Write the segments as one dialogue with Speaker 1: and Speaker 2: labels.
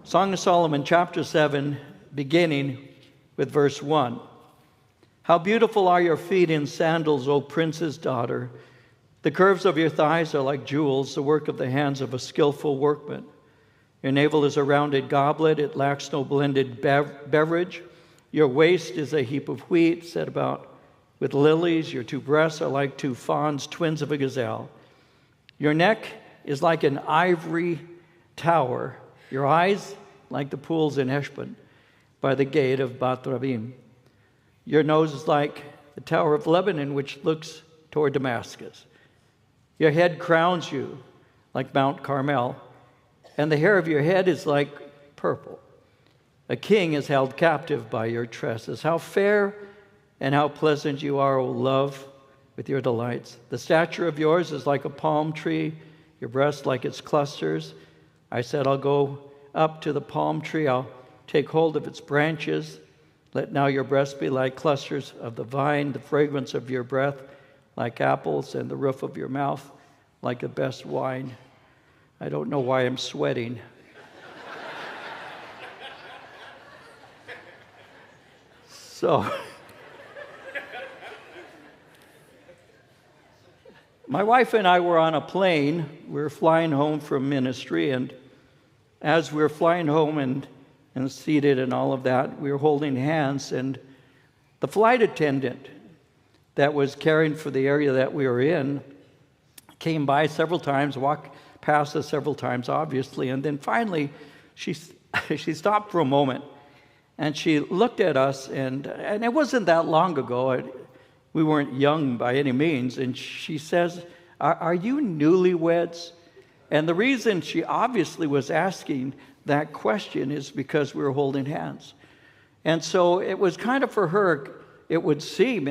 Speaker 1: Song of Solomon, chapter 7, beginning with verse 1. How beautiful are your feet in sandals, O prince's daughter. The curves of your thighs are like jewels, the work of the hands of a skillful workman. Your navel is a rounded goblet, it lacks no blended beverage. Your waist is a heap of wheat set about with lilies. Your two breasts are like two fawns, twins of a gazelle. Your neck is like an ivory tower. Your eyes like the pools in Heshbon by the gate of Bat-Rabim. Your nose is like the tower of Lebanon, which looks toward Damascus. Your head crowns you like Mount Carmel, and the hair of your head is like purple. A king is held captive by your tresses. How fair and how pleasant you are, O love, with your delights. The stature of yours is like a palm tree, your breast like its clusters. I said, I'll go up to the palm tree, I'll take hold of its branches. Let now your breast be like clusters of the vine, the fragrance of your breath like apples, and the roof of your mouth like the best wine. I don't know why I'm sweating. So, my wife and I were on a plane. We were flying home from ministry, and as we were flying home and seated and all of that, we were holding hands, and the flight attendant that was caring for the area that we were in came by several times, walked past us several times, obviously, and then finally she stopped for a moment, and she looked at us, and it wasn't that long ago. We weren't young by any means, and she says, are you newlyweds? And the reason she obviously was asking that question is because we were holding hands. And so it was kind of for her, it would seem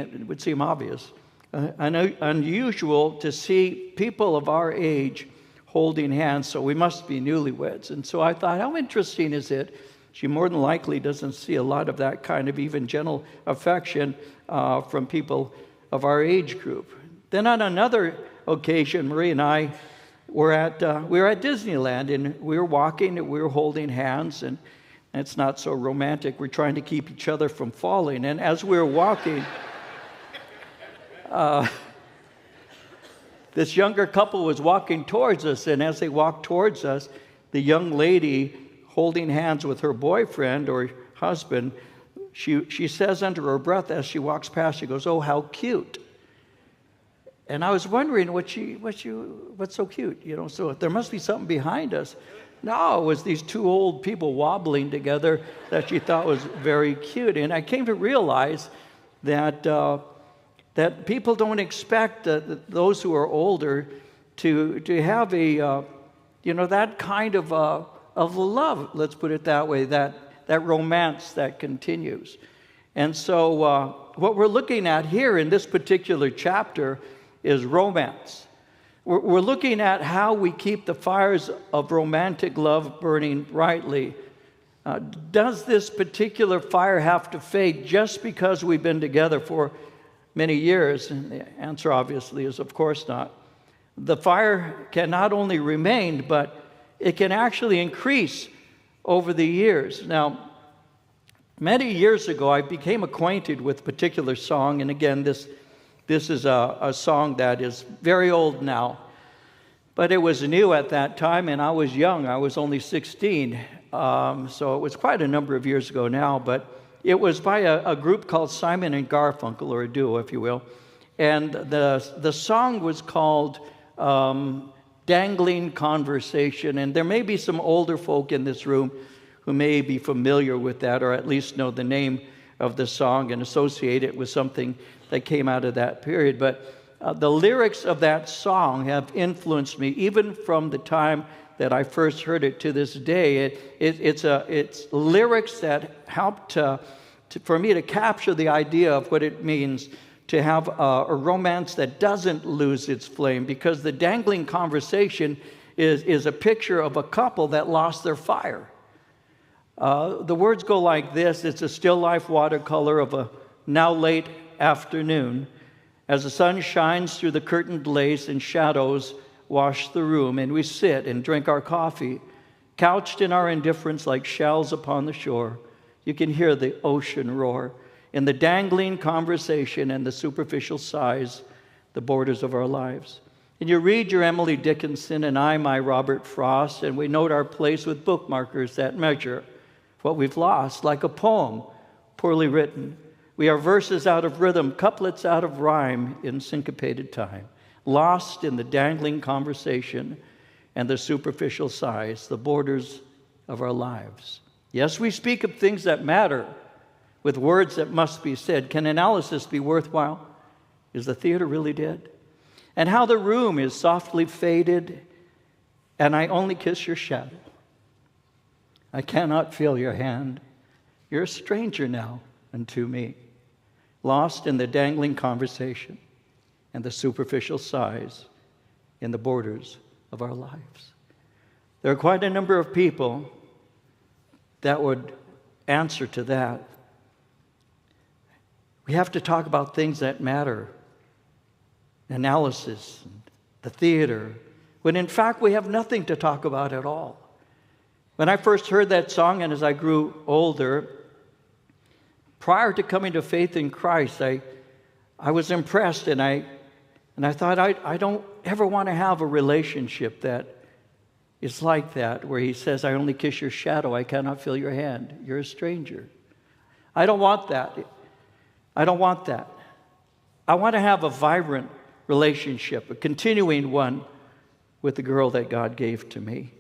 Speaker 1: obvious, unusual to see people of our age holding hands, so we must be newlyweds. And so I thought, how interesting is it? She more than likely doesn't see a lot of that kind of even gentle affection from people of our age group. Then on another occasion, Marie and I we were at Disneyland, and we were walking, and we were holding hands, and it's not so romantic. We're trying to keep each other from falling. And as we were walking, this younger couple was walking towards us, and as they walked towards us, the young lady holding hands with her boyfriend or husband, she says under her breath as she walks past, she goes, "Oh, how cute." And I was wondering what's so cute, so there must be something behind us. No, it was these two old people wobbling together that she thought was very cute. And I came to realize that that people don't expect those who are older to have that kind of love, let's put it that way, that romance that continues. And so what we're looking at here in this particular chapter is romance. We're looking at how we keep the fires of romantic love burning brightly. Does this particular fire have to fade just because we've been together for many years? And the answer obviously is of course not. The fire can not only remain, but it can actually increase over the years. Now, many years ago, I became acquainted with a particular song, and again, this is a song that is very old now, but it was new at that time, and I was young. I was only 16, so it was quite a number of years ago now, but it was by a group called Simon and Garfunkel, or a duo, if you will, and the song was called Dangling Conversation, and there may be some older folk in this room who may be familiar with that, or at least know the name of the song and associate it with something that came out of that period. But the lyrics of that song have influenced me even from the time that I first heard it to this day. It's lyrics that helped for me to capture the idea of what it means to have a romance that doesn't lose its flame, because the dangling conversation is a picture of a couple that lost their fire. The words go like this. It's a still life watercolor of a now late afternoon as the sun shines through the curtained lace and shadows wash the room, and we sit and drink our coffee Couched in our indifference like shells upon the shore, you can hear the ocean roar. In the dangling conversation and the superficial sighs, the borders of our lives. And you read your Emily Dickinson and I, my Robert Frost, and we note our place with bookmarkers that measure what we've lost, like a poem poorly written. We are verses out of rhythm, couplets out of rhyme in syncopated time, lost in the dangling conversation and the superficial sighs, the borders of our lives. Yes, we speak of things that matter with words that must be said. Can analysis be worthwhile? Is the theater really dead? And how the room is softly faded, and I only kiss your shadow. I cannot feel your hand. You're a stranger now unto me, lost in the dangling conversation and the superficial sighs in the borders of our lives. There are quite a number of people that would answer to that. We have to talk about things that matter. Analysis, the theater, when in fact we have nothing to talk about at all. When I first heard that song, and as I grew older, prior to coming to faith in Christ, I was impressed, and I thought, I don't ever want to have a relationship that is like that, where he says, I only kiss your shadow, I cannot feel your hand. You're a stranger. I don't want that. I don't want that. I want to have a vibrant relationship, a continuing one with the girl that God gave to me.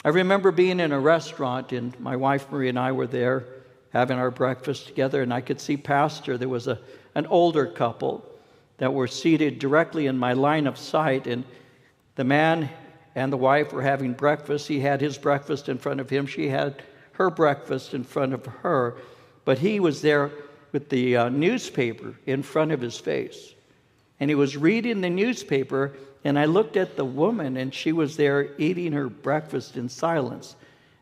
Speaker 1: I remember being in a restaurant, and my wife Marie and I were there having our breakfast together, and I could see Pastor. There was an older couple that were seated directly in my line of sight, and the man and the wife were having breakfast. He had his breakfast in front of him. She had her breakfast in front of her, but he was there with the newspaper in front of his face. And he was reading the newspaper, and I looked at the woman, and she was there eating her breakfast in silence.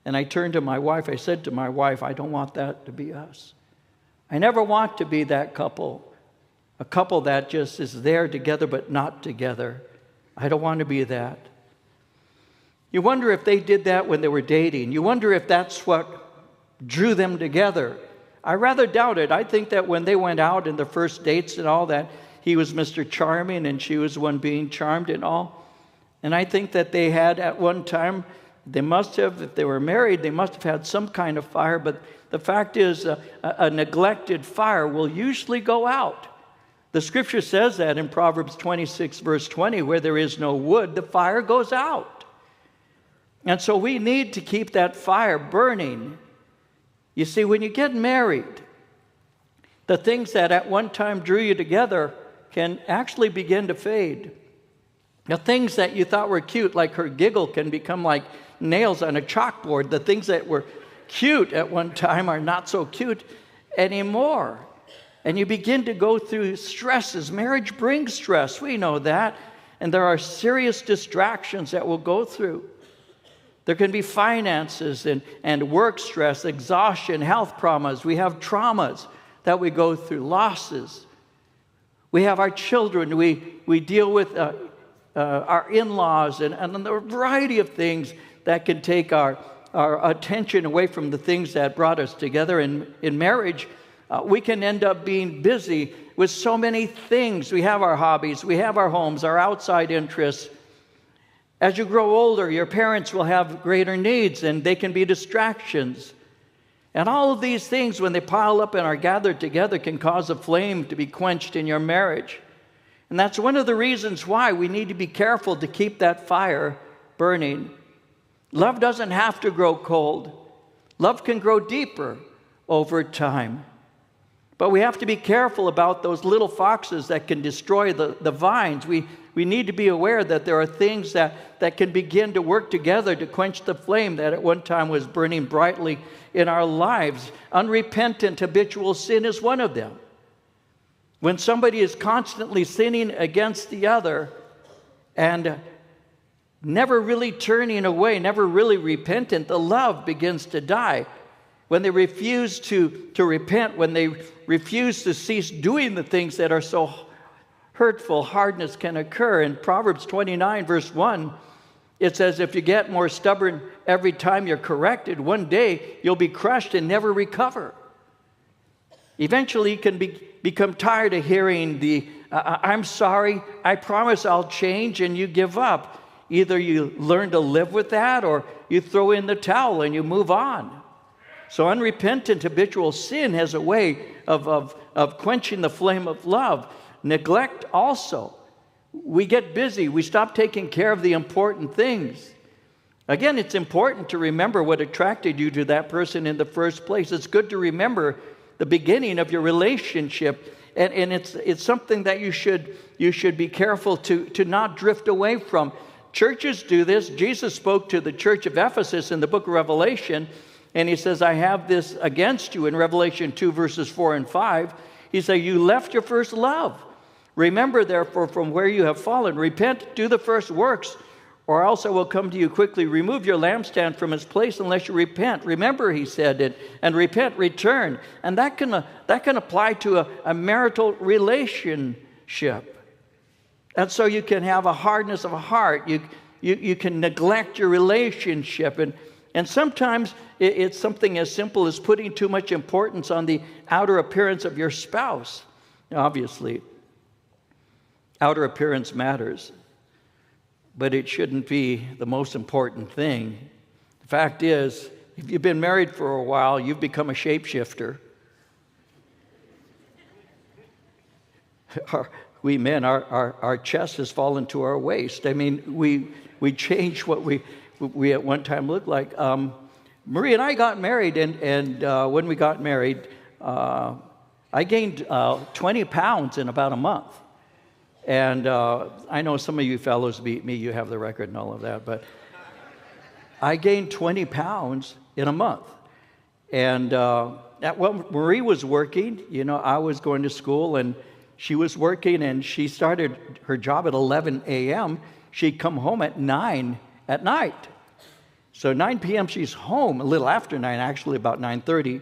Speaker 1: And I turned to my wife. I said to my wife, I don't want that to be us. I never want to be that couple, a couple that just is there together but not together. I don't want to be that. You wonder if they did that when they were dating. You wonder if that's what drew them together. I rather doubt it. I think that when they went out in the first dates and all that, he was Mr. Charming and she was one being charmed and all. And I think that they had at one time, they must have, if they were married, they must have had some kind of fire. But the fact is, a neglected fire will usually go out. The scripture says that in Proverbs 26, verse 20, where there is no wood, the fire goes out. And so we need to keep that fire burning. You see, when you get married, the things that at one time drew you together can actually begin to fade. The things that you thought were cute, like her giggle, can become like nails on a chalkboard. The things that were cute at one time are not so cute anymore. And you begin to go through stresses. Marriage brings stress. We know that. And there are serious distractions that we'll go through. There can be finances and work stress, exhaustion, health problems. We have traumas that we go through, losses. We have our children. We deal with our in-laws and a variety of things that can take our attention away from the things that brought us together. In marriage, we can end up being busy with so many things. We have our hobbies, we have our homes, our outside interests. As you grow older, your parents will have greater needs, and they can be distractions. And all of these things, when they pile up and are gathered together, can cause a flame to be quenched in your marriage. And that's one of the reasons why we need to be careful to keep that fire burning. Love doesn't have to grow cold. Love can grow deeper over time. But we have to be careful about those little foxes that can destroy the vines. We need to be aware that there are things that can begin to work together to quench the flame that at one time was burning brightly in our lives. Unrepentant habitual sin is one of them. When somebody is constantly sinning against the other and never really turning away, never really repentant, the love begins to die. When they refuse to repent, when they refuse to cease doing the things that are so hurtful, hardness can occur. In Proverbs 29, verse 1, It says if you get more stubborn every time you're corrected, one day you'll be crushed and never recover. Eventually, you can become tired of hearing I'm sorry, I promise I'll change, and you give up. Either you learn to live with that, or you throw in the towel and you move on. So unrepentant habitual sin has a way of quenching the flame of love. Neglect also. We get busy. We stop taking care of the important things. Again, it's important to remember what attracted you to that person in the first place. It's good to remember the beginning of your relationship, and it's something that you should be careful to not drift away from. Churches do this. Jesus spoke to the church of Ephesus in the book of Revelation, and he says, I have this against you in Revelation 2, verses 4 and 5. He said, you left your first love. Remember, therefore, from where you have fallen. Repent, do the first works, or else I will come to you quickly. Remove your lampstand from its place unless you repent. Remember, he said, and repent, return. And that can apply to a marital relationship. And so you can have a hardness of heart. You can neglect your relationship. And sometimes it's something as simple as putting too much importance on the outer appearance of your spouse. Obviously, outer appearance matters, but it shouldn't be the most important thing. The fact is, if you've been married for a while, you've become a shapeshifter. We men, our chest has fallen to our waist. I mean, we change what we at one time looked like. Marie and I got married, and when we got married, I gained 20 pounds in about a month. And I know some of you fellows beat me. You have the record and all of that. But I gained 20 pounds in a month. And Marie was working. You know, I was going to school, and she was working, and she started her job at 11 a.m. She'd come home at 9 at night. So 9 p.m. she's home, a little after 9, actually about 9:30.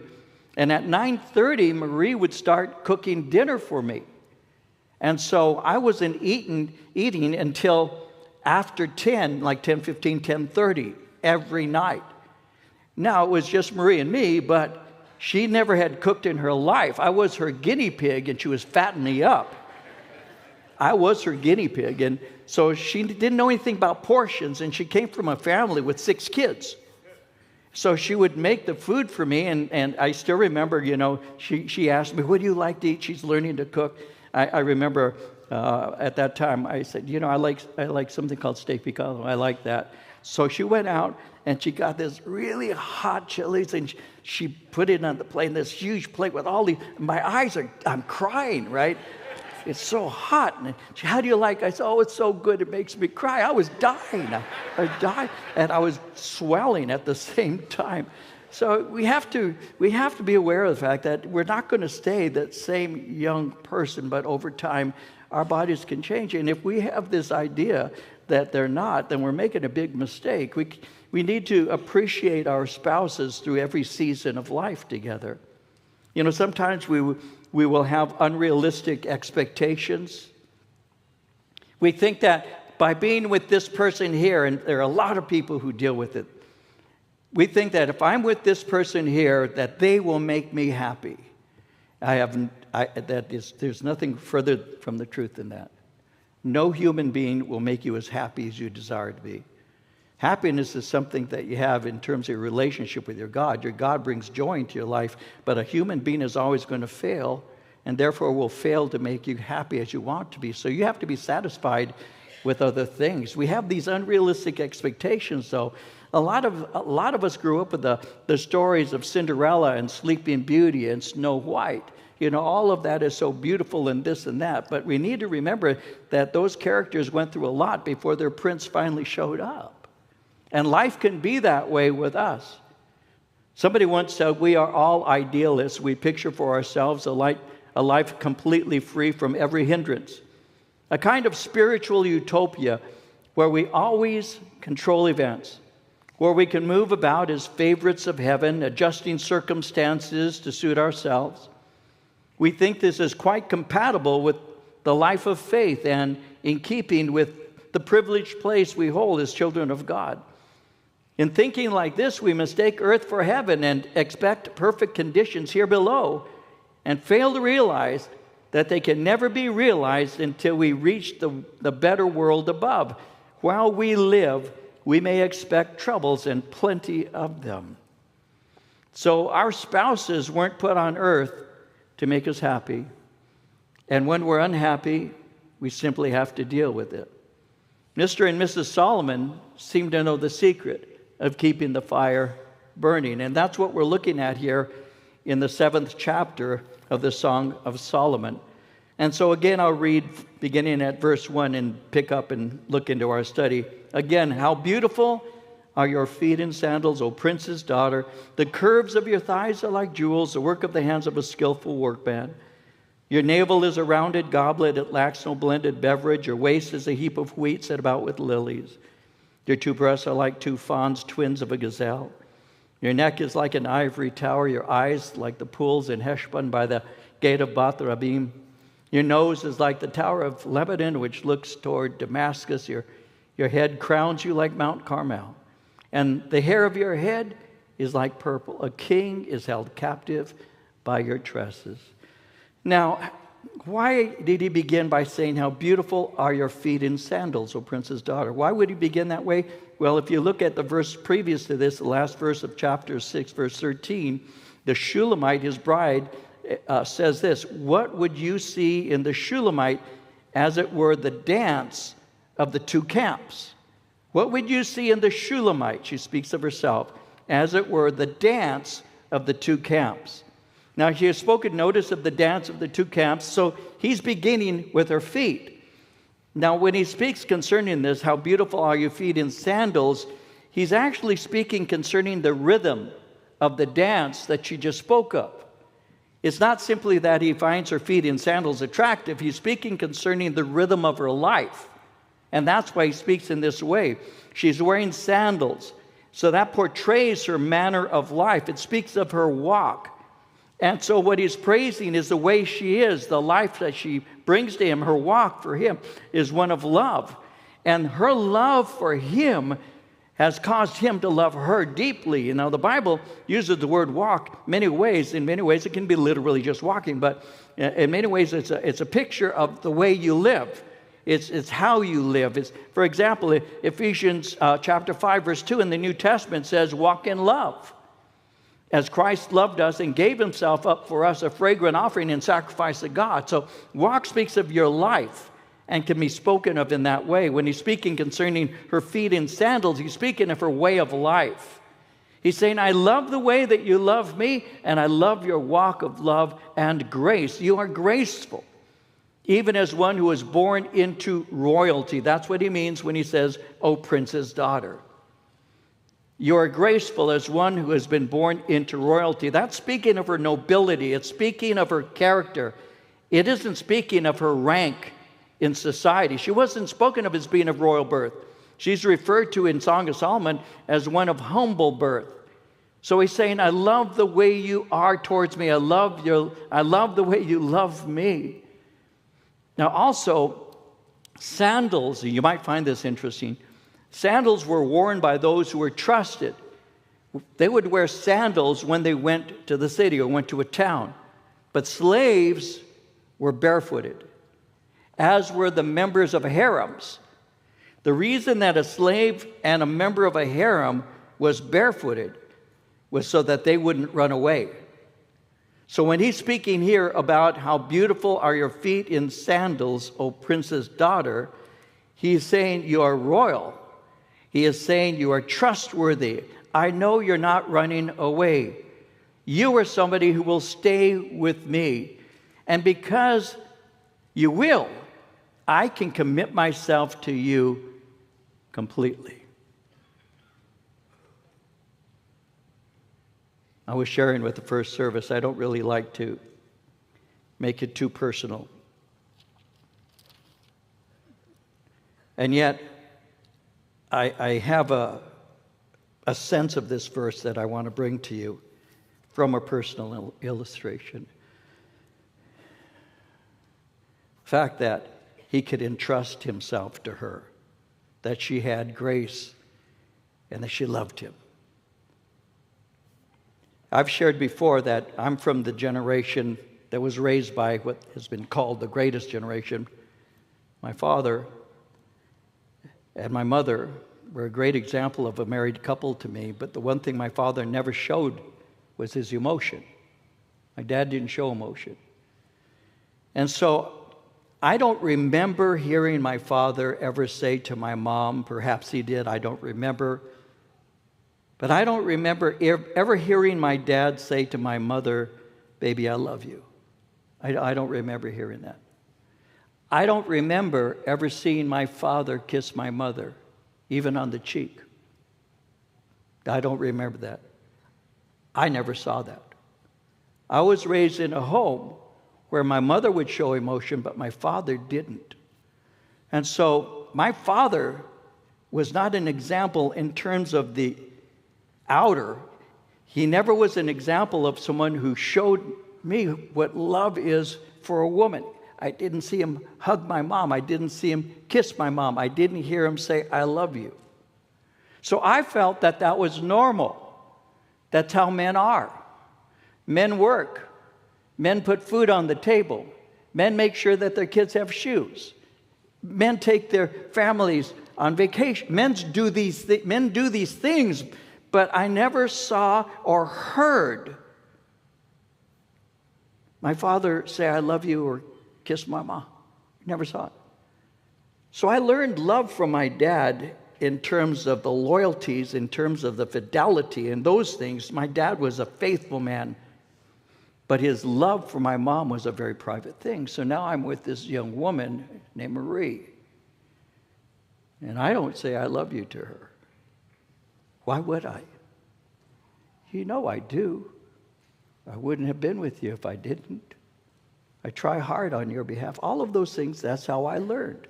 Speaker 1: And at 9:30, Marie would start cooking dinner for me. And so I wasn't eating until after 10, like 10:15, 10:30 every night. Now, it was just Marie and me, but she never had cooked in her life. I was her guinea pig, and she was fattening me up. I was her guinea pig, and so she didn't know anything about portions, and she came from a family with 6 kids. So she would make the food for me, and I still remember, you know, she asked me, what do you like to eat? She's learning to cook. I remember at that time, I said, you know, I like something called steak picado. I like that. So she went out, and she got this really hot chilies, and she put it on the plate, this huge plate with all these, I'm crying, right? It's so hot. And she, how do you like it? I said, oh, it's so good, it makes me cry. I was dying. I died, and I was swelling at the same time. So we have to be aware of the fact that we're not going to stay that same young person, but over time, our bodies can change. And if we have this idea that they're not, then we're making a big mistake. We need to appreciate our spouses through every season of life together. You know, sometimes we will have unrealistic expectations. We think that by being with this person here, and there are a lot of people who deal with it, we think that if I'm with this person here, that they will make me happy. There's nothing further from the truth than that. No human being will make you as happy as you desire to be. Happiness is something that you have in terms of your relationship with your God. Your God brings joy into your life, but a human being is always going to fail, and therefore will fail to make you happy as you want to be. So you have to be satisfied with other things. We have these unrealistic expectations, though. A lot of us grew up with the stories of Cinderella and Sleeping Beauty and Snow White. You know, all of that is so beautiful and this and that. But we need to remember that those characters went through a lot before their prince finally showed up. And life can be that way with us. Somebody once said, we are all idealists. We picture for ourselves a life completely free from every hindrance. A kind of spiritual utopia where we always control events, where we can move about as favorites of heaven, adjusting circumstances to suit ourselves. We think this is quite compatible with the life of faith and in keeping with the privileged place we hold as children of God. In thinking like this, we mistake earth for heaven and expect perfect conditions here below and fail to realize that they can never be realized until we reach the better world above. While we live, we may expect troubles and plenty of them. So our spouses weren't put on earth to make us happy. And when we're unhappy, we simply have to deal with it. Mr. and Mrs. Solomon seem to know the secret of keeping the fire burning. And that's what we're looking at here in the 7th chapter of the Song of Solomon. And so again, I'll read beginning at verse 1 and pick up and look into our study. Again, how beautiful are your feet in sandals, O prince's daughter. The curves of your thighs are like jewels, the work of the hands of a skillful workman. Your navel is a rounded goblet, it lacks no blended beverage. Your waist is a heap of wheat set about with lilies. Your two breasts are like two fawns, twins of a gazelle. Your neck is like an ivory tower, your eyes like the pools in Heshbon by the gate of Bath-rabbim. Your nose is like the tower of Lebanon, which looks toward Damascus. Your head crowns you like Mount Carmel. And the hair of your head is like purple. A king is held captive by your tresses. Now, why did he begin by saying, how beautiful are your feet in sandals, O prince's daughter? Why would he begin that way? Well, if you look at the verse previous to this, the last verse of chapter 6, verse 13, the Shulamite, his bride, says this, what would you see in the Shulamite as it were the dance of the two camps? What would you see in the Shulamite, she speaks of herself, as it were the dance of the two camps? Now, she has spoken notice of the dance of the two camps, so he's beginning with her feet. Now, when he speaks concerning this, how beautiful are your feet in sandals, he's actually speaking concerning the rhythm of the dance that she just spoke of. It's not simply that he finds her feet in sandals attractive, he's speaking concerning the rhythm of her life. And that's why he speaks in this way. She's wearing sandals, so that portrays her manner of life. It speaks of her walk. And so what he's praising is the way she is, the life that she brings to him. Her walk for him is one of love. And her love for him has caused him to love her deeply. You know, the Bible uses the word walk many ways. In many ways, it can be literally just walking. But in many ways, it's a picture of the way you live. It's how you live. For example, Ephesians chapter 5, verse 2 in the New Testament says, walk in love. As Christ loved us and gave himself up for us, a fragrant offering and sacrifice to God. So walk speaks of your life and can be spoken of in that way. When he's speaking concerning her feet in sandals, he's speaking of her way of life. He's saying, I love the way that you love me, and I love your walk of love and grace. You are graceful, even as one who is born into royalty. That's what he means when he says, O prince's daughter. You are graceful as one who has been born into royalty. That's speaking of her nobility. It's speaking of her character. It isn't speaking of her rank in society. She wasn't spoken of as being of royal birth. She's referred to in Song of Solomon as one of humble birth. So he's saying, I love the way you are towards me. I love the way you love me. Now also, sandals, you might find this interesting. Sandals were worn by those who were trusted. They would wear sandals when they went to the city or went to a town. But slaves were barefooted, as were the members of harems. The reason that a slave and a member of a harem was barefooted was so that they wouldn't run away. So when he's speaking here about how beautiful are your feet in sandals, O prince's daughter, he's saying you are royal. He is saying you are trustworthy. I know you're not running away. You are somebody who will stay with me. And because you will, I can commit myself to you completely. I was sharing with the first service, I don't really like to make it too personal. And yet, I have a sense of this verse that I want to bring to you from a personal illustration. The fact that he could entrust himself to her. that she had grace and that she loved him. I've shared before that I'm from the generation that was raised by what has been called the greatest generation. My father and my mother were a great example of a married couple to me, but the one thing my father never showed was his emotion. My dad didn't show emotion. And so I don't remember hearing my father ever say to my mom, perhaps he did, I don't remember, but I don't remember ever hearing my dad say to my mother, baby, I love you. I don't remember hearing that. I don't remember ever seeing my father kiss my mother, even on the cheek. I don't remember that. I never saw that. I was raised in a home where my mother would show emotion, but my father didn't. And so my father was not an example in terms of the outer. He never was an example of someone who showed me what love is for a woman. I didn't see him hug my mom. I didn't see him kiss my mom. I didn't hear him say, I love you. So I felt that that was normal. That's how men are. Men work. Men put food on the table. Men make sure that their kids have shoes. Men take their families on vacation. Men do these things, but I never saw or heard my father say, I love you, or kiss my mom. Never saw it. So I learned love from my dad in terms of the loyalties, in terms of the fidelity and those things. My dad was a faithful man, but his love for my mom was a very private thing. So now I'm with this young woman named Marie, and I don't say I love you to her. Why would I? You know I do. I wouldn't have been with you if I didn't. I try hard on your behalf. All of those things, that's how I learned.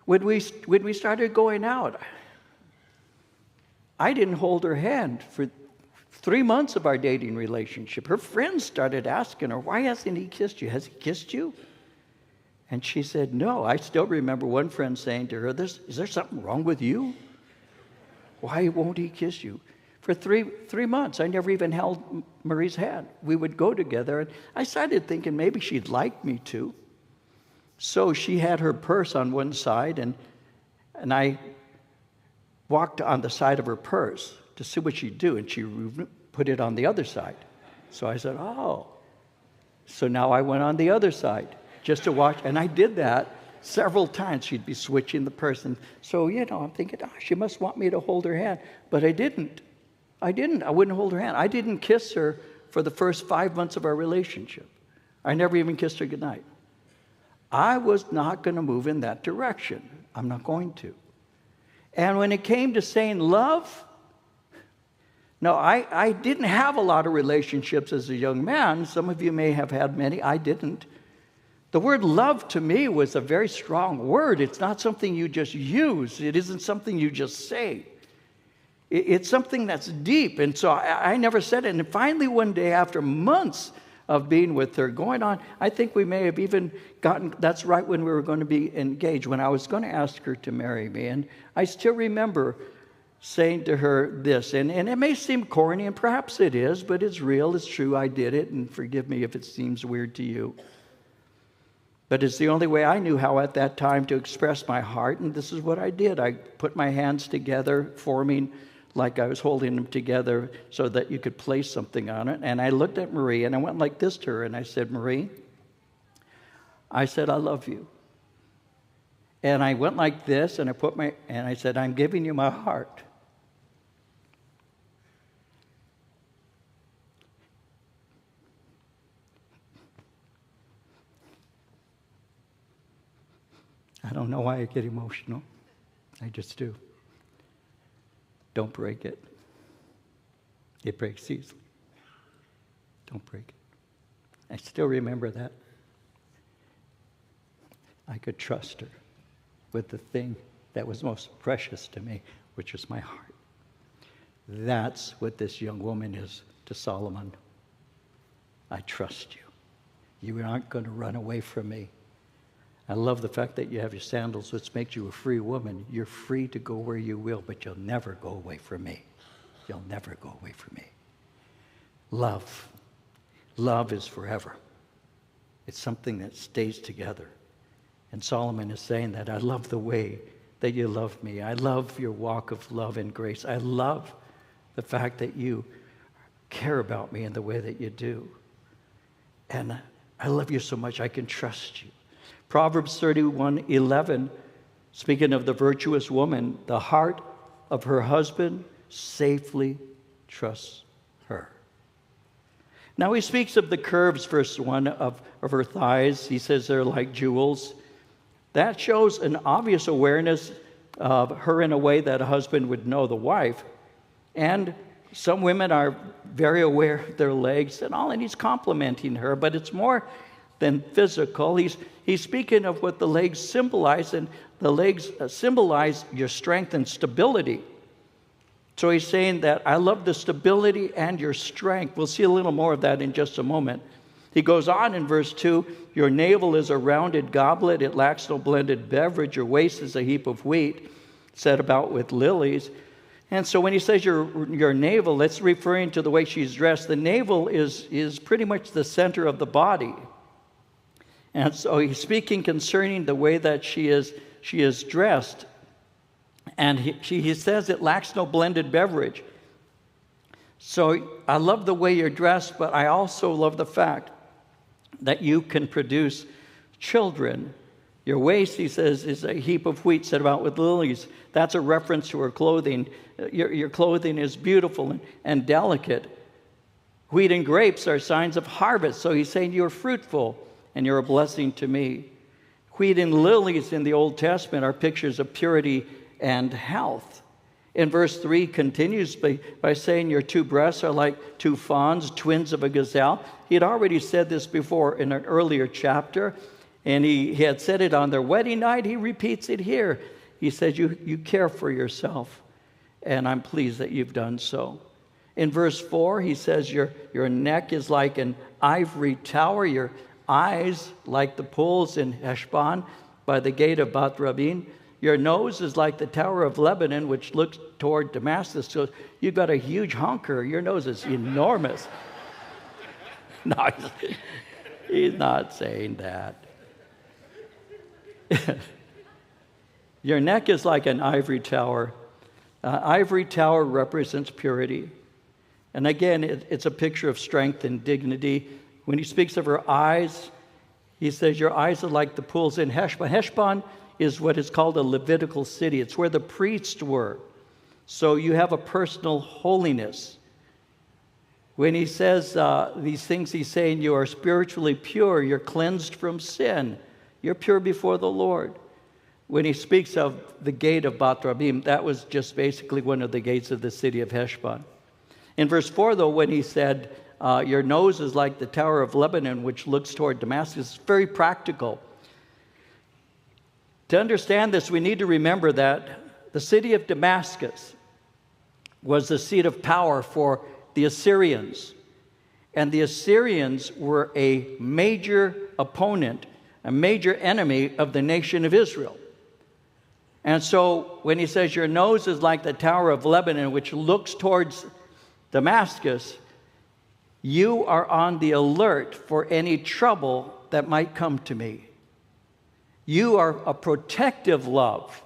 Speaker 1: When we started going out, I didn't hold her hand for 3 months of our dating relationship. Her friends started asking her, why hasn't he kissed you? Has he kissed you? And she said, no. I still remember one friend saying to her, is there something wrong with you? Why won't he kiss you? For three months, I never even held Marie's hand. We would go together, and I started thinking maybe she'd like me to. So she had her purse on one side, and I walked on the side of her purse to see what she'd do, and she put it on the other side. So I said, oh. So now I went on the other side just to watch, and I did that several times. She'd be switching the person. So, I'm thinking, she must want me to hold her hand. But I didn't. I wouldn't hold her hand. I didn't kiss her for the first 5 months of our relationship. I never even kissed her goodnight. I was not going to move in that direction. I'm not going to. And when it came to saying love, no, I didn't have a lot of relationships as a young man. Some of you may have had many. I didn't. The word love to me was a very strong word. It's not something you just use. It isn't something you just say. It's something that's deep. And so I never said it. And finally one day, after months of being with her, going on, I think we may have even gotten, that's right when we were going to be engaged, when I was going to ask her to marry me. And I still remember saying to her this, and it may seem corny, and perhaps it is, but it's real, it's true, I did it, and forgive me if it seems weird to you. But it's the only way I knew how at that time to express my heart, and this is what I did. I put my hands together, forming like I was holding them together so that you could place something on it. And I looked at Marie, and I went like this to her, and I said, Marie, I said, I love you. And I went like this, and I said, I'm giving you my heart. I don't know why I get emotional. I just do. Don't break it. It breaks easily. Don't break it. I still remember that. I could trust her with the thing that was most precious to me, which was my heart. That's what this young woman is to Solomon. I trust you. You aren't going to run away from me. I love the fact that you have your sandals, which makes you a free woman. You're free to go where you will, but you'll never go away from me. You'll never go away from me. Love. Love is forever. It's something that stays together. And Solomon is saying that I love the way that you love me. I love your walk of love and grace. I love the fact that you care about me in the way that you do. And I love you so much I can trust you. Proverbs 31:11, speaking of the virtuous woman, the heart of her husband safely trusts her. Now he speaks of the curves, verse 1, of her thighs. He says they're like jewels. That shows an obvious awareness of her in a way that a husband would know the wife. And some women are very aware of their legs and all, and he's complimenting her, but it's more than physical. He's speaking of what the legs symbolize, and the legs symbolize your strength and stability. So he's saying that I love the stability and your strength. We'll see a little more of that in just a moment. He goes on in verse 2, your navel is a rounded goblet, it lacks no blended beverage, your waist is a heap of wheat, set about with lilies. And so when he says your navel, that's referring to the way she's dressed. The navel is pretty much the center of the body. And so he's speaking concerning the way that she is dressed. And he says it lacks no blended beverage. So I love the way you're dressed, but I also love the fact that you can produce children. Your waist, he says, is a heap of wheat set about with lilies. That's a reference to her clothing. Your clothing is beautiful and delicate. Wheat and grapes are signs of harvest. So he's saying you're fruitful and you're a blessing to me. Wheat and lilies in the Old Testament are pictures of purity and health. In verse 3 continues by saying your two breasts are like two fawns, twins of a gazelle. He had already said this before in an earlier chapter, and he had said it on their wedding night. He repeats it here. He says, you care for yourself, and I'm pleased that you've done so. In verse 4, he says, your neck is like an ivory tower, your eyes like the pools in Heshbon by the gate of Bat Rabin. Your nose is like the Tower of Lebanon, which looks toward Damascus. So you've got a huge honker. Your nose is enormous. No, he's not saying that. Your neck is like an ivory tower. Ivory tower represents purity. And again, it's a picture of strength and dignity. When he speaks of her eyes, he says, your eyes are like the pools in Heshbon. Heshbon is what is called a Levitical city. It's where the priests were. So you have a personal holiness. When he says these things, he's saying you are spiritually pure. You're cleansed from sin. You're pure before the Lord. When he speaks of the gate of Bat Rabim, that was just basically one of the gates of the city of Heshbon. In verse 4, though, when he said, your nose is like the Tower of Lebanon, which looks toward Damascus, it's very practical. To understand this, we need to remember that the city of Damascus was the seat of power for the Assyrians. And the Assyrians were a major opponent, a major enemy of the nation of Israel. And so when he says your nose is like the Tower of Lebanon, which looks towards Damascus, you are on the alert for any trouble that might come to me. You are a protective love.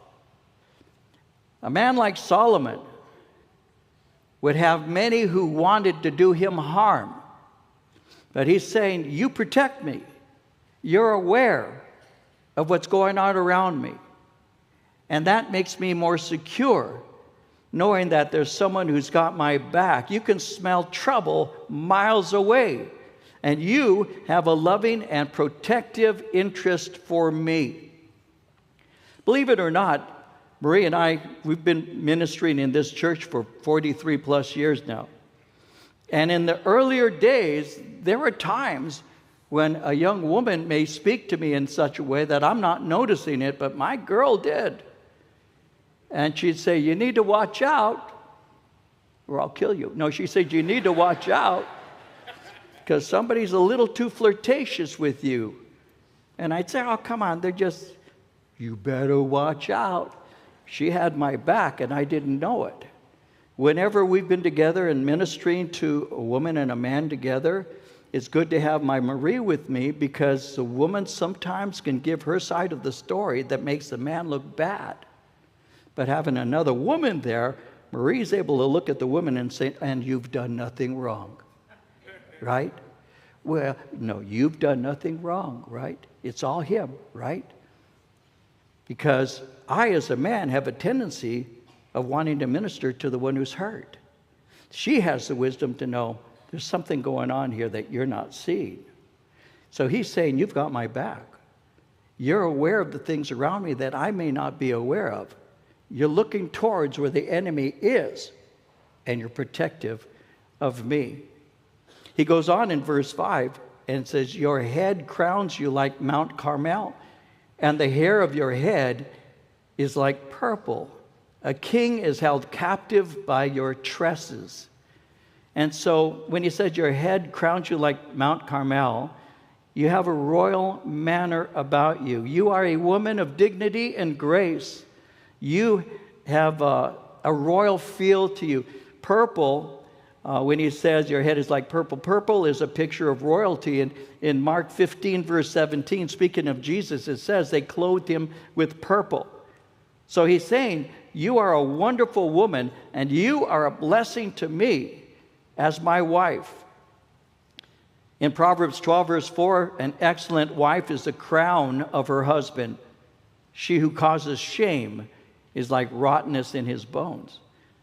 Speaker 1: A man like Solomon would have many who wanted to do him harm. But he's saying, you protect me. You're aware of what's going on around me. And that makes me more secure, knowing that there's someone who's got my back. You can smell trouble miles away. And you have a loving and protective interest for me. Believe it or not, Marie and I, we've been ministering in this church for 43 plus years now. And in the earlier days, there were times when a young woman may speak to me in such a way that I'm not noticing it, but my girl did. And she'd say, you need to watch out, or I'll kill you. No, she said, you need to watch out, because somebody's a little too flirtatious with you. And I'd say, oh, come on, you better watch out. She had my back, and I didn't know it. Whenever we've been together and ministering to a woman and a man together, it's good to have my Marie with me, because the woman sometimes can give her side of the story that makes the man look bad. But having another woman there, Marie's able to look at the woman and say, and you've done nothing wrong, right? Well, no, you've done nothing wrong, right? It's all him, right? Because I, as a man, have a tendency of wanting to minister to the one who's hurt. She has the wisdom to know there's something going on here that you're not seeing. So he's saying, you've got my back. You're aware of the things around me that I may not be aware of. You're looking towards where the enemy is, and you're protective of me. He goes on in verse 5 and says, your head crowns you like Mount Carmel, and the hair of your head is like purple. A king is held captive by your tresses. And so when he said your head crowns you like Mount Carmel, you have a royal manner about you. You are a woman of dignity and grace. You have a royal feel to you. Purple, when he says your head is like purple, purple is a picture of royalty. And in Mark 15, verse 17, speaking of Jesus, it says they clothed him with purple. So he's saying, you are a wonderful woman, and you are a blessing to me as my wife. In Proverbs 12, verse 4, an excellent wife is the crown of her husband. She who causes shame is like rottenness in his bones.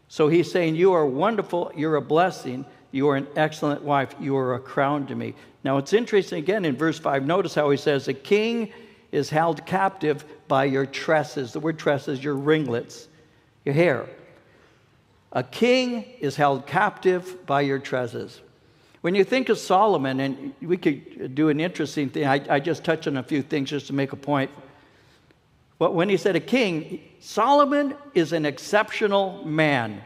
Speaker 1: So he's saying, you are wonderful, you're a blessing, you are an excellent wife, you are a crown to me. Now it's interesting again in verse 5, notice how he says, a king is held captive by your tresses. The word tresses, your ringlets, your hair. A king is held captive by your tresses. When you think of Solomon, and we could do an interesting thing, I just touched on a few things just to make a point. But when he said a king, Solomon is an exceptional man.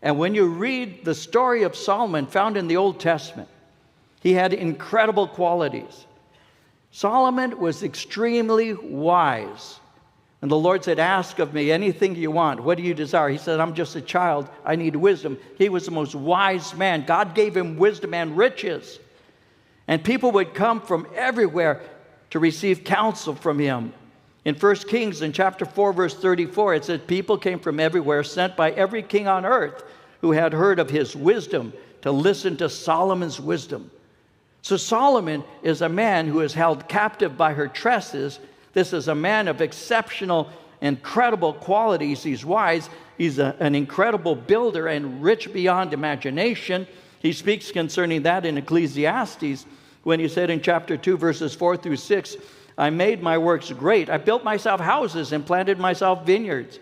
Speaker 1: And when you read the story of Solomon found in the Old Testament, he had incredible qualities. Solomon was extremely wise. And the Lord said, ask of me anything you want. What do you desire? He said, I'm just a child. I need wisdom. He was the most wise man. God gave him wisdom and riches. And people would come from everywhere to receive counsel from him. In 1 Kings, in chapter 4, verse 34, it said, people came from everywhere, sent by every king on earth who had heard of his wisdom, to listen to Solomon's wisdom. So Solomon is a man who is held captive by her tresses. This is a man of exceptional, incredible qualities. He's wise. He's an incredible builder and rich beyond imagination. He speaks concerning that in Ecclesiastes when he said in chapter 2, verses 4 through 6, I made my works great. I built myself houses and planted myself vineyards.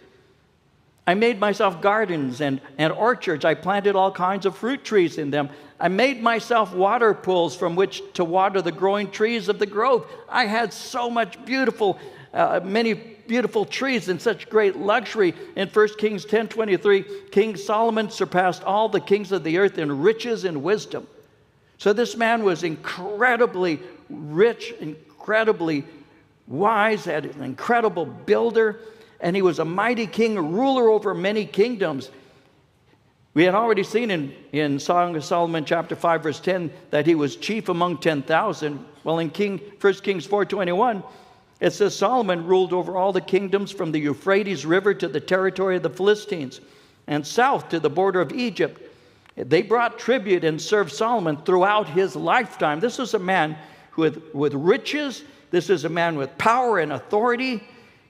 Speaker 1: I made myself gardens and orchards. I planted all kinds of fruit trees in them. I made myself water pools from which to water the growing trees of the grove. I had so much many beautiful trees and such great luxury. In 1 Kings 10:23, King Solomon surpassed all the kings of the earth in riches and wisdom. So this man was incredibly rich, incredibly wise, had an incredible builder, and he was a mighty king, a ruler over many kingdoms. We had already seen in Song of Solomon chapter 5 verse 10 that he was chief among 10,000. Well, in 1 Kings 4:21, it says Solomon ruled over all the kingdoms from the Euphrates River to the territory of the Philistines and south to the border of Egypt. They brought tribute and served Solomon throughout his lifetime. This was a man with riches. This is a man with power and authority.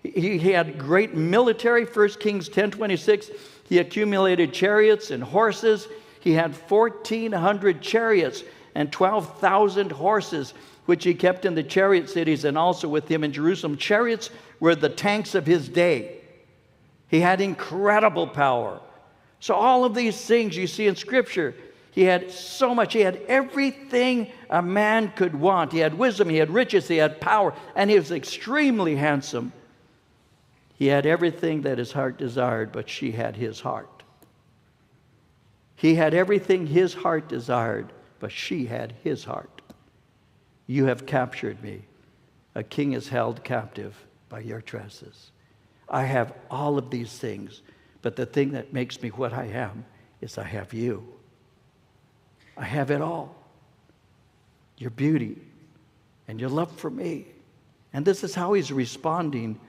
Speaker 1: He had great military. 1 Kings 10:26, he accumulated chariots and horses. He had 1,400 chariots and 12,000 horses, which he kept in the chariot cities and also with him in Jerusalem. Chariots were the tanks of his day. He had incredible power. So all of these things you see in Scripture, he had so much. He had everything a man could want. He had wisdom, he had riches, he had power, and he was extremely handsome. He had everything that his heart desired, but she had his heart. He had everything his heart desired, but she had his heart. You have captured me. a king is held captive by your tresses. I have all of these things, but the thing that makes me what I am is I have you. I have it all. Your beauty and your love for me. And this is how he's responding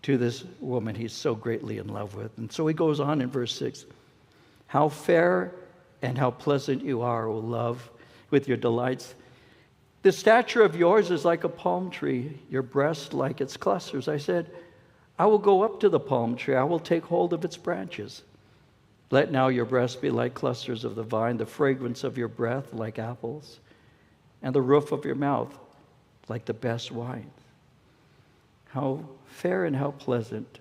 Speaker 1: to this woman he's so greatly in love with. And so he goes on in verse 6. How fair and how pleasant you are, O love, with your delights. The stature of yours is like a palm tree, your breast like its clusters. I said, I will go up to the palm tree. I will take hold of its branches. Let now your breast be like clusters of the vine, the fragrance of your breath like apples, and the roof of your mouth like the best wine. How fair and how pleasant.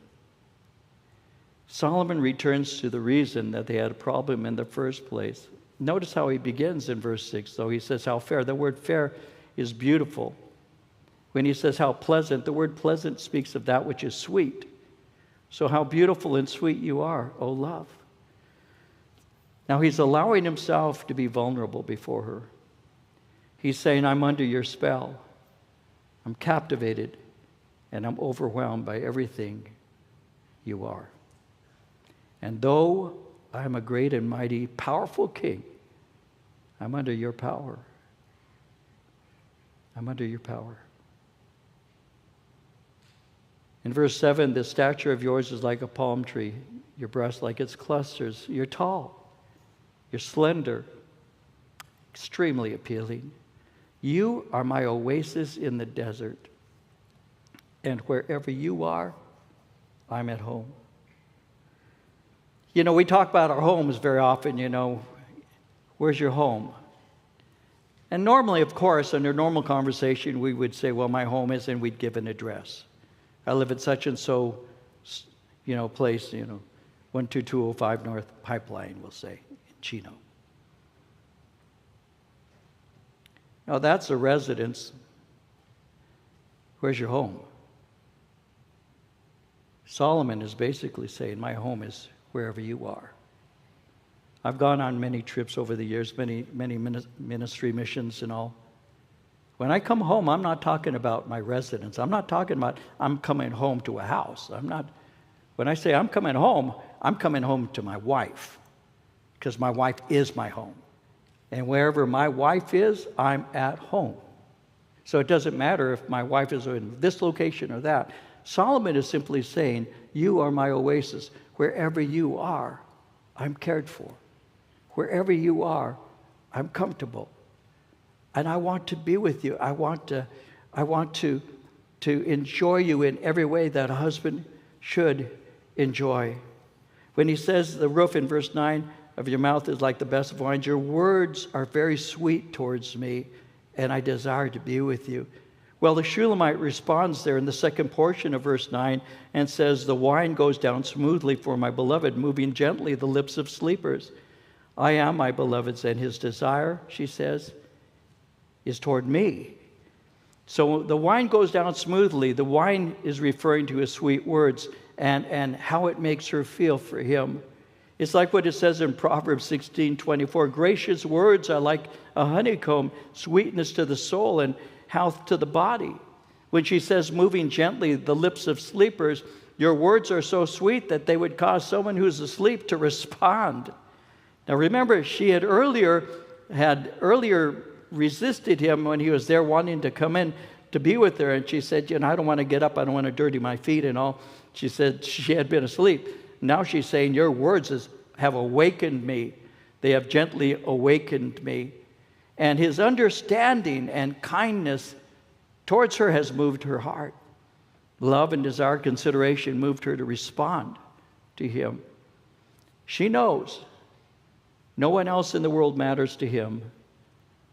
Speaker 1: Solomon returns to the reason that they had a problem in the first place. Notice how he begins in verse 6, though. He says, how fair. The word fair is beautiful. When he says how pleasant, the word pleasant speaks of that which is sweet. So how beautiful and sweet you are, O love. Now he's allowing himself to be vulnerable before her. He's saying, I'm under your spell. I'm captivated, and I'm overwhelmed by everything you are. And though I am a great and mighty, powerful king, I'm under your power. I'm under your power. In verse 7, the stature of yours is like a palm tree, your breast like its clusters. You're tall, you're slender, extremely appealing. You are my oasis in the desert, and wherever you are, I'm at home. You know, we talk about our homes very often, where's your home? And normally, of course, under normal conversation, we would say, well, my home is, and we'd give an address. I live at such and so, place, 12205 North Pipeline, we'll say, in Chino. Now, that's a residence. Where's your home? Solomon is basically saying, my home is wherever you are. I've gone on many trips over the years, many ministry missions and all. When I come home, I'm not talking about my residence. I'm not talking about I'm coming home to a house. When I say I'm coming home to my wife, because my wife is my home. And wherever my wife is, I'm at home. So it doesn't matter if my wife is in this location or that. Solomon is simply saying, you are my oasis. Wherever you are, I'm cared for. Wherever you are, I'm comfortable. And I want to be with you. I want to enjoy you in every way that a husband should enjoy. When he says the roof in verse 9 of your mouth is like the best of wines, your words are very sweet towards me, and I desire to be with you. Well, the Shulamite responds there in the second portion of verse 9 and says, the wine goes down smoothly for my beloved, moving gently the lips of sleepers. I am my beloved's, and his desire, she says, is toward me. So the wine goes down smoothly. The wine is referring to his sweet words and how it makes her feel for him. It's like what it says in Proverbs 16:24. Gracious words are like a honeycomb, sweetness to the soul and health to the body. When she says, moving gently the lips of sleepers, your words are so sweet that they would cause someone who's asleep to respond. Now remember, she had earlier resisted him when he was there wanting to come in to be with her. And she said, I don't want to get up. I don't want to dirty my feet and all. She said she had been asleep. Now she's saying, your words have awakened me. They have gently awakened me. And his understanding and kindness towards her has moved her heart. Love and desire, consideration moved her to respond to him. She knows no one else in the world matters to him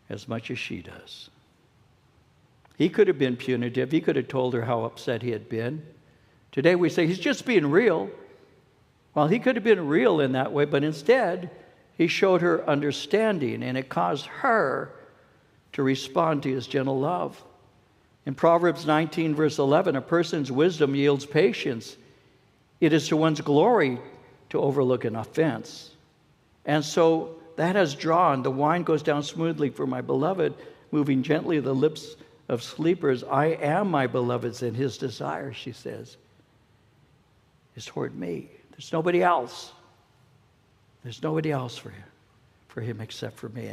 Speaker 1: as much as she does. He could have been punitive. He could have told her how upset he had been. Today we say he's just being real. Well, he could have been real in that way, but instead he showed her understanding, and it caused her to respond to his gentle love. In Proverbs 19, verse 11, a person's wisdom yields patience. It is to one's glory to overlook an offense. And so that has drawn, the wine goes down smoothly for my beloved, moving gently the lips of sleepers. I am my beloved's, and his desire, she says, is toward me. There's nobody else. There's nobody else for him except for me.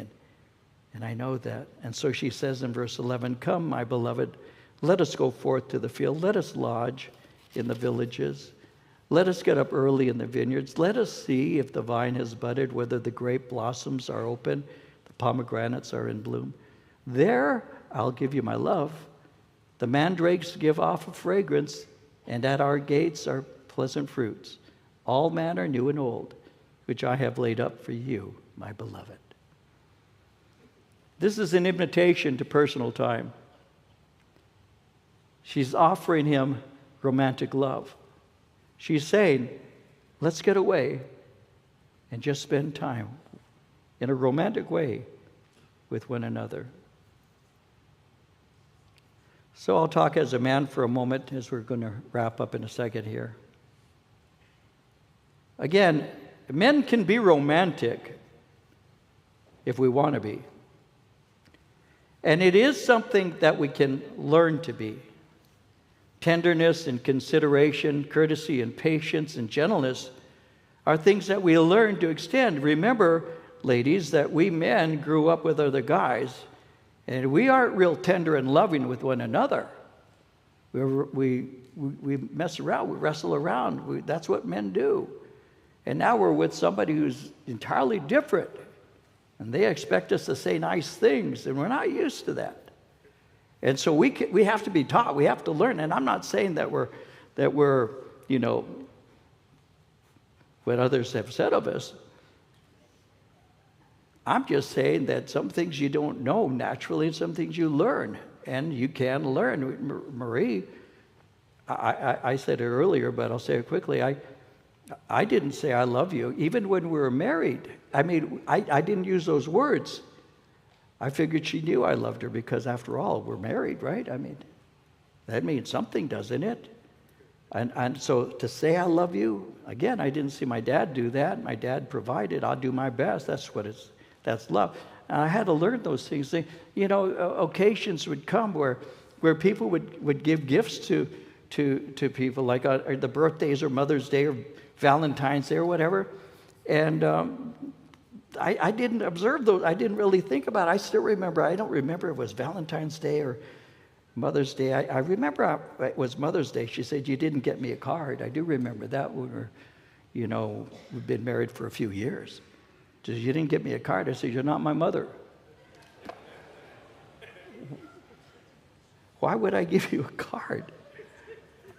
Speaker 1: And I know that. And so she says in verse 11, come, my beloved, let us go forth to the field. Let us lodge in the villages. Let us get up early in the vineyards. Let us see if the vine has budded, whether the grape blossoms are open, the pomegranates are in bloom. There I'll give you my love. The mandrakes give off a fragrance, and at our gates are pleasant fruits, all manner new and old, which I have laid up for you, my beloved. This is an invitation to personal time. She's offering him romantic love. She's saying, let's get away and just spend time in a romantic way with one another. So I'll talk as a man for a moment as we're going to wrap up in a second here. Again, men can be romantic if we want to be. And it is something that we can learn to be. Tenderness and consideration, courtesy and patience and gentleness are things that we learn to extend. Remember, ladies, that we men grew up with other guys, and we aren't real tender and loving with one another. We mess around, we wrestle around. That's what men do. And now we're with somebody who's entirely different, and they expect us to say nice things, and we're not used to that. And so we have to be taught. We have to learn. And I'm not saying that we're what others have said of us. I'm just saying that some things you don't know naturally, and some things you learn, and you can learn. Marie, I said it earlier, but I'll say it quickly. I didn't say I love you, even when we were married. I mean, I didn't use those words. I figured she knew I loved her because, after all, we're married, right? I mean, that means something, doesn't it? And so to say I love you, again, I didn't see my dad do that. My dad provided. I'll do my best. That's love. And I had to learn those things. Occasions would come where people would give gifts to people, like the birthdays or Mother's Day or Valentine's Day or whatever. And I didn't observe those. I didn't really think about it. I still remember. I don't remember if it was Valentine's Day or Mother's Day. I remember it was Mother's Day. She said, you didn't get me a card. I do remember that. We've been married for a few years. She said, you didn't get me a card. I said, you're not my mother. Why would I give you a card?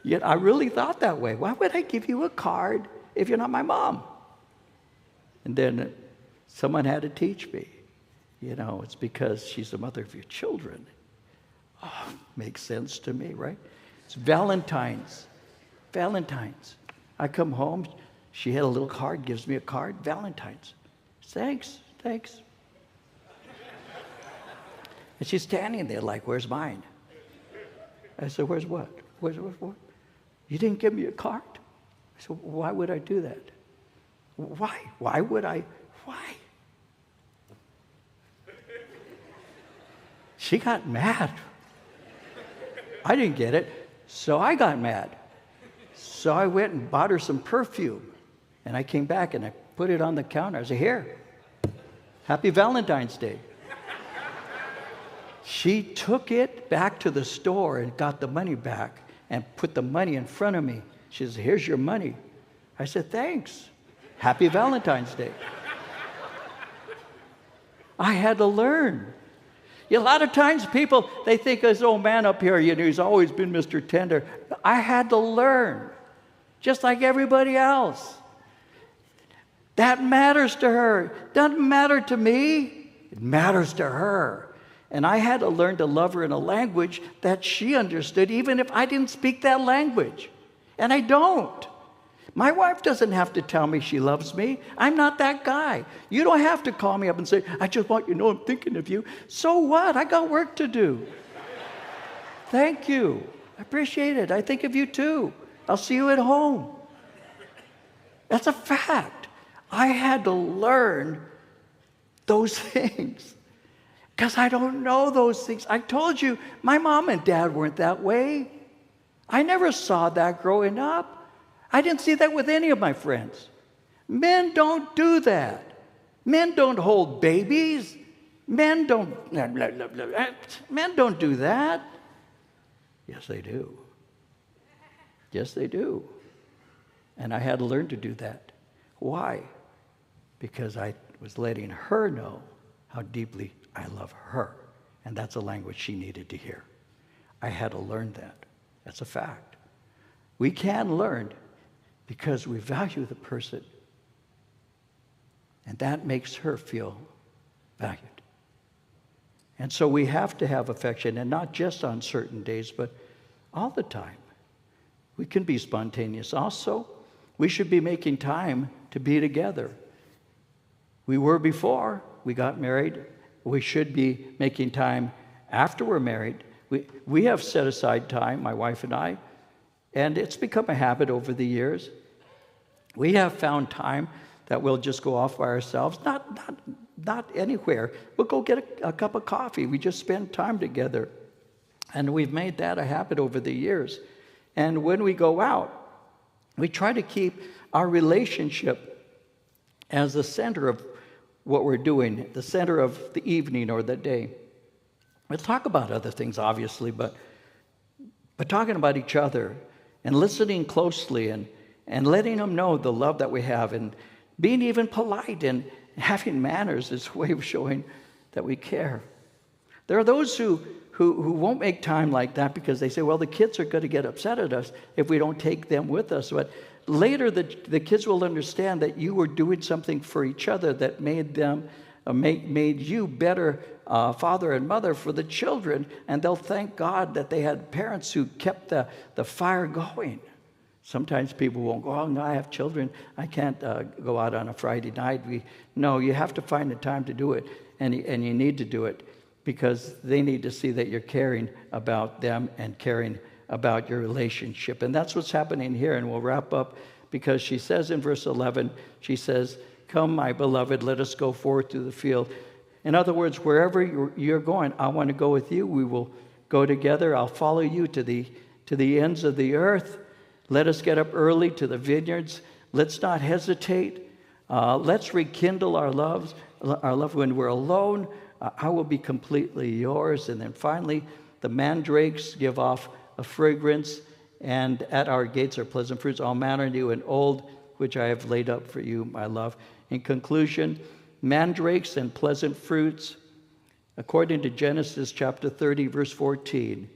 Speaker 1: Yet I really thought that way. Why would I give you a card if you're not my mom? And then someone had to teach me, it's because she's the mother of your children. Oh, makes sense to me, right? It's Valentine's. I come home, she had a little card, gives me a card, Valentine's. Thanks. And she's standing there like, where's mine? I said, where's what? Where's what? You didn't give me a card? I said, why would I do that? Why? Why would I? Why? She got mad. I didn't get it, so I got mad. So I went and bought her some perfume, and I came back and I put it on the counter. I said, here, happy Valentine's Day. She took it back to the store and got the money back and put the money in front of me. She said, here's your money. I said, thanks. Happy Valentine's Day. I had to learn. A lot of times people, they think this old man up here, he's always been Mr. Tender. I had to learn, just like everybody else. That matters to her. Doesn't matter to me. It matters to her. And I had to learn to love her in a language that she understood, even if I didn't speak that language. And I don't. My wife doesn't have to tell me she loves me. I'm not that guy. You don't have to call me up and say, I just want you to know I'm thinking of you. So what? I got work to do. Thank you. I appreciate it. I think of you too. I'll see you at home. That's a fact. I had to learn those things. Because I don't know those things. I told you, my mom and dad weren't that way. I never saw that growing up. I didn't see that with any of my friends. Men don't do that. Men don't hold babies. Men don't do that. Yes, they do. Yes, they do. And I had to learn to do that. Why? Because I was letting her know how deeply I love her. And that's a language she needed to hear. I had to learn that. That's a fact. We can learn because we value the person. And that makes her feel valued. And so we have to have affection, and not just on certain days, but all the time. We can be spontaneous. Also, we should be making time to be together. We were before we got married. We should be making time after we're married. We have set aside time, my wife and I, and it's become a habit over the years. We have found time that we'll just go off by ourselves, not anywhere. We'll go get a cup of coffee. We just spend time together. And we've made that a habit over the years. And when we go out, we try to keep our relationship as the center of what we're doing, the center of the evening or the day. We'll talk about other things, obviously, but talking about each other and listening closely and letting them know the love that we have and being even polite and having manners is a way of showing that we care. There are those who won't make time like that because they say, well, the kids are going to get upset at us if we don't take them with us. But later, the kids will understand that you were doing something for each other that made them, made you better father and mother for the children, and they'll thank God that they had parents who kept the fire going. Sometimes people won't go, oh, no, I have children. I can't go out on a Friday night. No, you have to find the time to do it, and you need to do it because they need to see that you're caring about them and caring about your relationship. And that's what's happening here, and we'll wrap up because she says in verse 11, she says, come, my beloved, let us go forth to the field. In other words, wherever you're going, I want to go with you. We will go together. I'll follow you to the ends of the earth. Let us get up early to the vineyards. Let's not hesitate. Let's rekindle our love when we're alone. I will be completely yours. And then finally, the mandrakes give off a fragrance, and at our gates are pleasant fruits, all manner new and old, which I have laid up for you, my love. In conclusion, mandrakes and pleasant fruits, according to Genesis chapter 30, verse 14,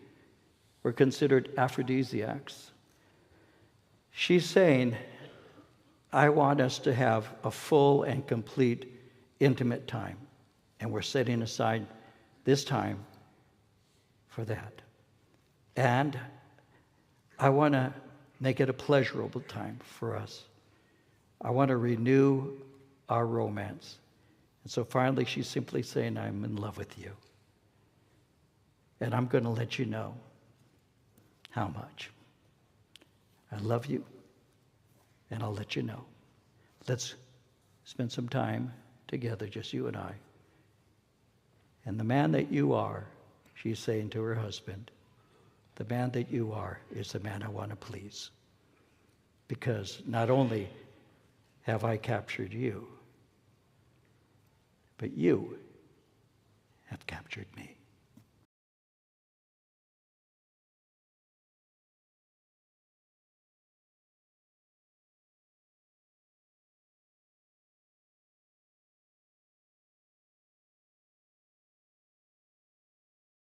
Speaker 1: were considered aphrodisiacs. She's saying, I want us to have a full and complete intimate time. And we're setting aside this time for that. And I want to make it a pleasurable time for us. I want to renew our romance. And so finally, she's simply saying, I'm in love with you. And I'm going to let you know how much. I love you, and I'll let you know. Let's spend some time together, just you and I. And the man that you are, she's saying to her husband, the man that you are is the man I want to please. Because not only have I captured you, but you have captured me.